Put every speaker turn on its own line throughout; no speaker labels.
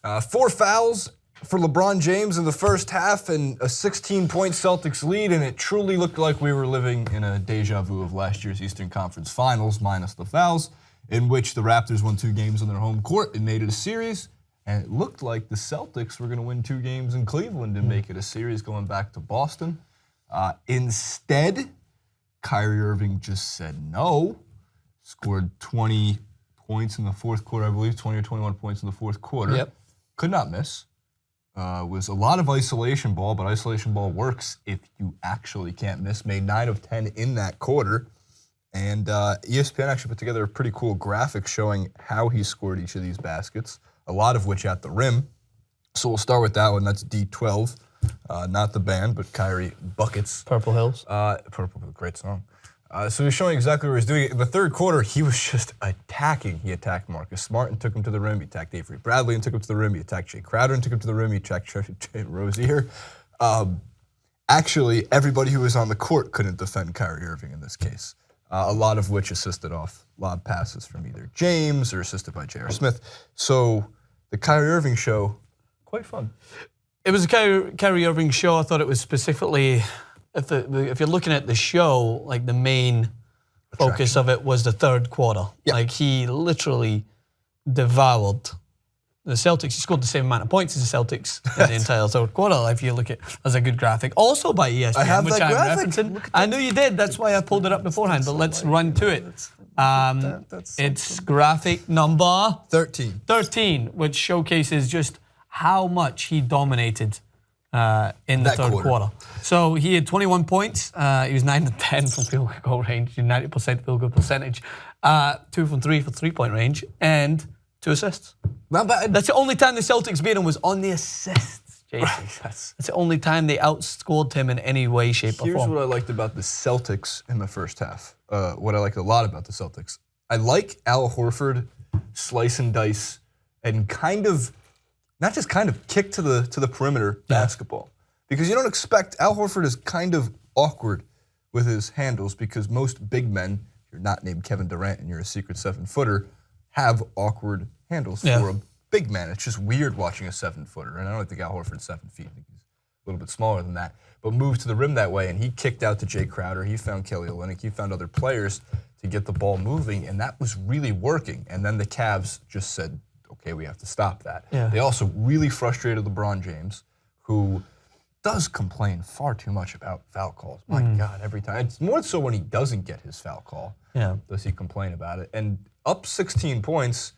4 fouls for LeBron James in the first half and a 16-point Celtics lead, and it truly looked like we were living in a deja vu of last year's Eastern Conference Finals, minus the fouls, in which the Raptors won 2 games on their home court and made it a series, and it looked like the Celtics were going to win 2 games in Cleveland and make it a series going back to Boston. Instead, Kyrie Irving just said no, scored 20 points in the fourth quarter, I believe, 20 or 21 points in the fourth quarter.
Yep.
Could not miss. Was a lot of isolation ball, but isolation ball works if you actually can't miss. Made 9 of 10 in that quarter. And ESPN actually put together a pretty cool graphic showing how he scored each of these baskets, a lot of which at the rim. So we'll start with that one. That's D12. Not the band, but Kyrie Buckets.
Purple Hills.
Purple, great song. So he's showing exactly what he was doing. In the third quarter, he was just attacking. He attacked Marcus Smart and took him to the rim. He attacked Avery Bradley and took him to the rim. He attacked Jay Crowder and took him to the rim. He attacked Rozier. Actually, everybody who was on the court couldn't defend Kyrie Irving in this case, a lot of which assisted off lob passes from either James or assisted by J.R. Smith. So the Kyrie Irving show, quite fun.
It was a Kyrie Irving show. I thought it was specifically... If you're looking at the show, like the main focus of it was the third quarter.
Yeah.
Like he literally devoured the Celtics. He scored the same amount of points as the Celtics in the entire third quarter. If you look at, as a good graphic, also by ESPN,
I have
which
that
I'm
graphic.
referencing. I knew you did. That's why I pulled it up beforehand. But let's run to it. It's graphic number 13, which showcases just how much he dominated in the third quarter. So he had 21 points. He was 9 of 10 from field goal range, 90% field goal percentage, 2 from 3 for three-point range, and 2 assists. That's the only time the Celtics beat him was on the assists, Jason. That's the only time they outscored him in any way, shape, or form.
Here's what I liked about the Celtics in the first half. What I liked a lot about the Celtics. I like Al Horford slice and dice and kind of, not just kind of, kick to the perimeter basketball. Because you don't expect, Al Horford is kind of awkward with his handles because most big men, you're not named Kevin Durant and you're a secret 7-footer, have awkward handles for a big man. It's just weird watching a 7-footer. And I don't think Al Horford's 7 feet. I think he's a little bit smaller than that. But moved to the rim that way, and he kicked out to Jay Crowder. He found Kelly Olynyk. He found other players to get the ball moving, and that was really working. And then the Cavs just said, okay, we have to stop that.
Yeah.
They also really frustrated LeBron James, who does complain far too much about foul calls. My God, every time. It's more so when he doesn't get his foul call, does he complain about it. And up 16 points,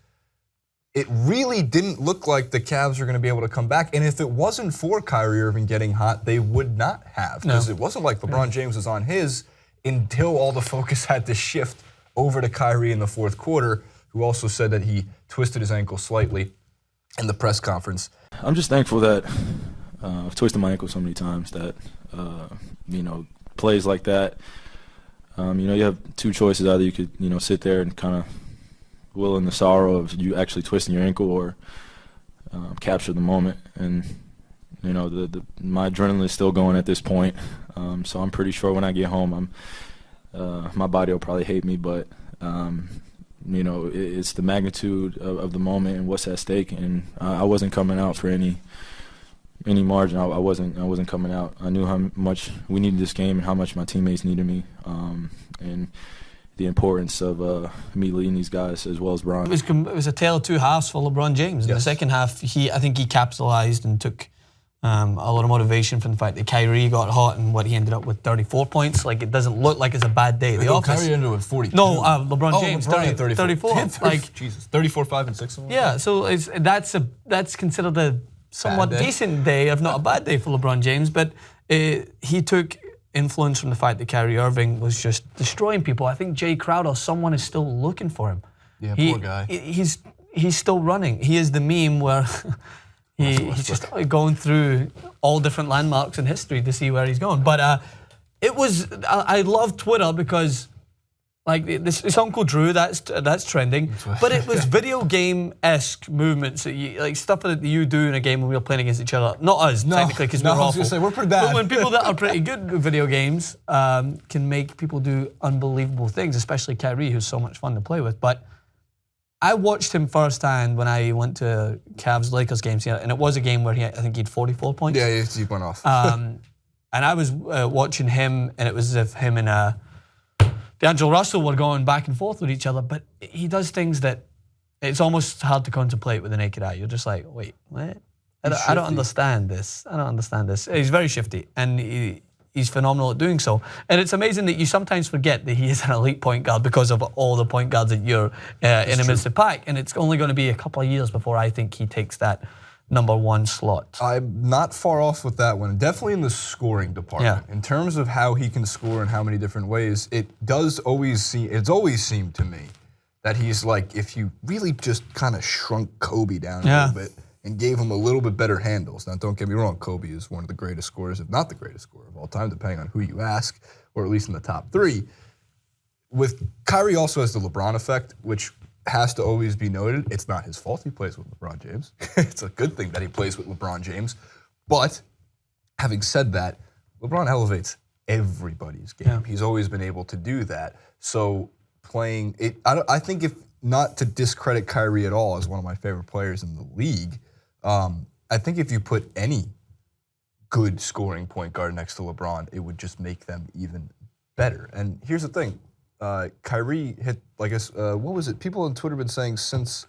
it really didn't look like the Cavs were going to be able to come back. And if it wasn't for Kyrie Irving getting hot, they would not have. Because it wasn't like LeBron James was on his until all the focus had to shift over to Kyrie in the fourth quarter, who also said that he twisted his ankle slightly in the press conference.
I'm just thankful that I've twisted my ankle so many times that, plays like that, you have 2 choices. Either you could, sit there and kind of will in the sorrow of you actually twisting your ankle or capture the moment. And, my adrenaline is still going at this point. So I'm pretty sure when I get home, my body will probably hate me, but it's the magnitude of the moment and what's at stake. And I wasn't coming out for any margin. I wasn't coming out. I knew how much we needed this game and how much my teammates needed me, and the importance of me leading these guys as well as Bron.
It was a tale of 2 halves for LeBron James. In the second half, I think he capitalized and took a lot of motivation from the fact that Kyrie got hot and he ended up with 34 points. Like, it doesn't look like it's a bad day.
Kyrie ended up with 42.
No, LeBron James,
LeBron
34.
Like, Jesus, 34, 5, and 6.
Yeah, so that's considered a somewhat decent day, if not a bad day for LeBron James. But he took influence from the fact that Kyrie Irving was just destroying people. I think Jay Crowder, someone is still looking for him.
Yeah, poor guy.
He's still running. He is the meme where he's just going through all different landmarks in history to see where he's going. But I love Twitter because, like, it's Uncle Drew, that's trending. But it was video game-esque movements, like stuff that you do in a game when we were playing against each other. Not us, technically, because we're awful.
I was going to say, we're pretty bad.
But when people that are pretty good with video games can make people do unbelievable things, especially Kyrie, who's so much fun to play with. But I watched him firsthand when I went to Cavs-Lakers games here, and it was a game where I think he had 44 points.
Yeah, he went off.
And I was watching him, and it was as if him and D'Angelo Russell were going back and forth with each other, but he does things that it's almost hard to contemplate with the naked eye. You're just like, wait, what? I don't understand this. I don't understand this. He's very shifty, and he's phenomenal at doing so. And it's amazing that you sometimes forget that he is an elite point guard because of all the point guards that you're in the midst of pack. And it's only going to be a couple of years before I think he takes that #1 slot.
I'm not far off with that one. Definitely in the scoring department.
Yeah.
In terms of how he can score in how many different ways, it's always seemed to me that he's like, if you really just kind of shrunk Kobe down a little bit and gave him a little bit better handles. Now, don't get me wrong, Kobe is one of the greatest scorers, if not the greatest scorer of all time, depending on who you ask, or at least in the top 3. With Kyrie also has the LeBron effect, which has to always be noted. It's not his fault he plays with LeBron James. It's a good thing that he plays with LeBron James. But having said that, LeBron elevates everybody's game. Yeah. He's always been able to do that. So playing it, I think if not to discredit Kyrie at all as one of my favorite players in the league, I think if you put any good scoring point guard next to LeBron, it would just make them even better. And here's the thing. Kyrie hit, what was it? People on Twitter have been saying since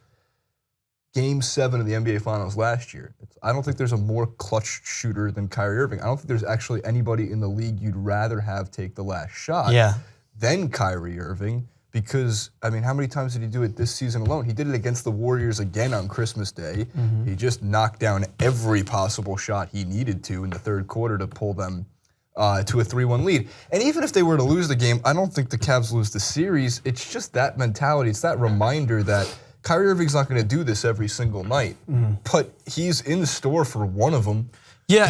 Game 7 of the NBA Finals last year. I don't think there's a more clutch shooter than Kyrie Irving. I don't think there's actually anybody in the league you'd rather have take the last shot than Kyrie Irving. Because, I mean, how many times did he do it this season alone? He did it against the Warriors again on Christmas Day. Mm-hmm. He just knocked down every possible shot he needed to in the third quarter to pull them to a 3-1 lead. And even if they were to lose the game, I don't think the Cavs lose the series. It's just that mentality. It's that reminder that Kyrie Irving's not going to do this every single night. Mm-hmm. But he's in store for one of them.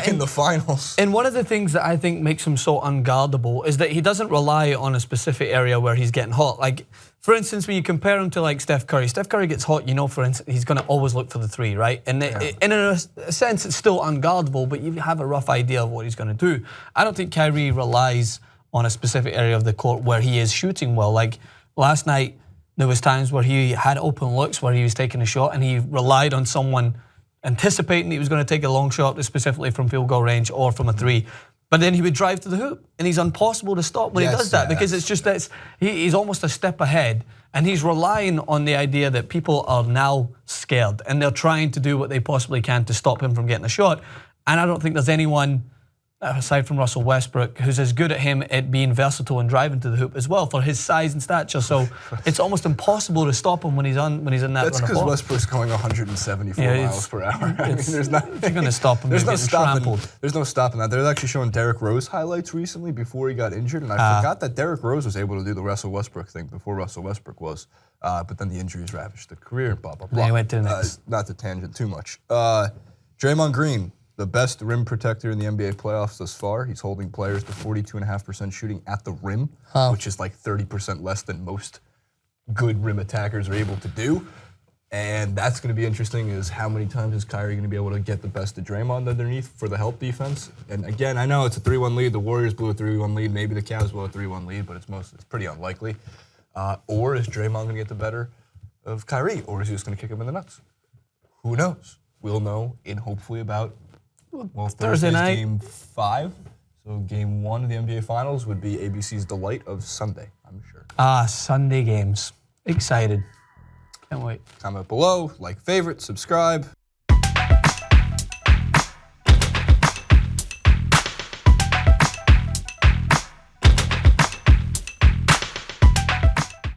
In the finals.
And one of the things that I think makes him so unguardable is that he doesn't rely on a specific area where he's getting hot. Like, for instance, when you compare him to like Steph Curry gets hot, for instance, he's going to always look for the 3, right? And in a sense, it's still unguardable, but you have a rough idea of what he's going to do. I don't think Kyrie relies on a specific area of the court where he is shooting well. Like last night, there was times where he had open looks where he was taking a shot and he relied on someone anticipating he was going to take a long shot, specifically from field goal range or from a 3. But then he would drive to the hoop, and he's impossible to stop when he does that because it's just that he's almost a step ahead, and he's relying on the idea that people are now scared, and they're trying to do what they possibly can to stop him from getting a shot. And I don't think there's anyone, aside from Russell Westbrook, who's as good at him at being versatile and driving to the hoop as well for his size and stature. So it's almost impossible to stop him when he's in that.
That's because Westbrook's going 174 miles per hour. I mean, there's not.
If you're going to stop him,
there's no stopping. There's no stopping that. They're actually showing Derrick Rose highlights recently before he got injured, and I forgot that Derrick Rose was able to do the Russell Westbrook thing before Russell Westbrook was. But then the injuries ravaged the career. Blah blah blah.
Then he went to the next.
Not to tangent too much. Draymond Green, the best rim protector in the NBA playoffs thus far. He's holding players to 42.5% shooting at the rim, which is like 30% less than most good rim attackers are able to do. And that's going to be interesting, is how many times is Kyrie going to be able to get the best of Draymond underneath for the help defense? And again, I know it's a 3-1 lead. The Warriors blew a 3-1 lead. Maybe the Cavs blow a 3-1 lead, but it's pretty unlikely. Or is Draymond going to get the better of Kyrie? Or is he just going to kick him in the nuts? Who knows? We'll know in hopefully about
Thursday night.
Game 5. So Game 1 of the NBA Finals would be ABC's delight of Sunday, I'm sure.
Sunday games. Excited. Can't wait.
Comment below, like, favorite, subscribe.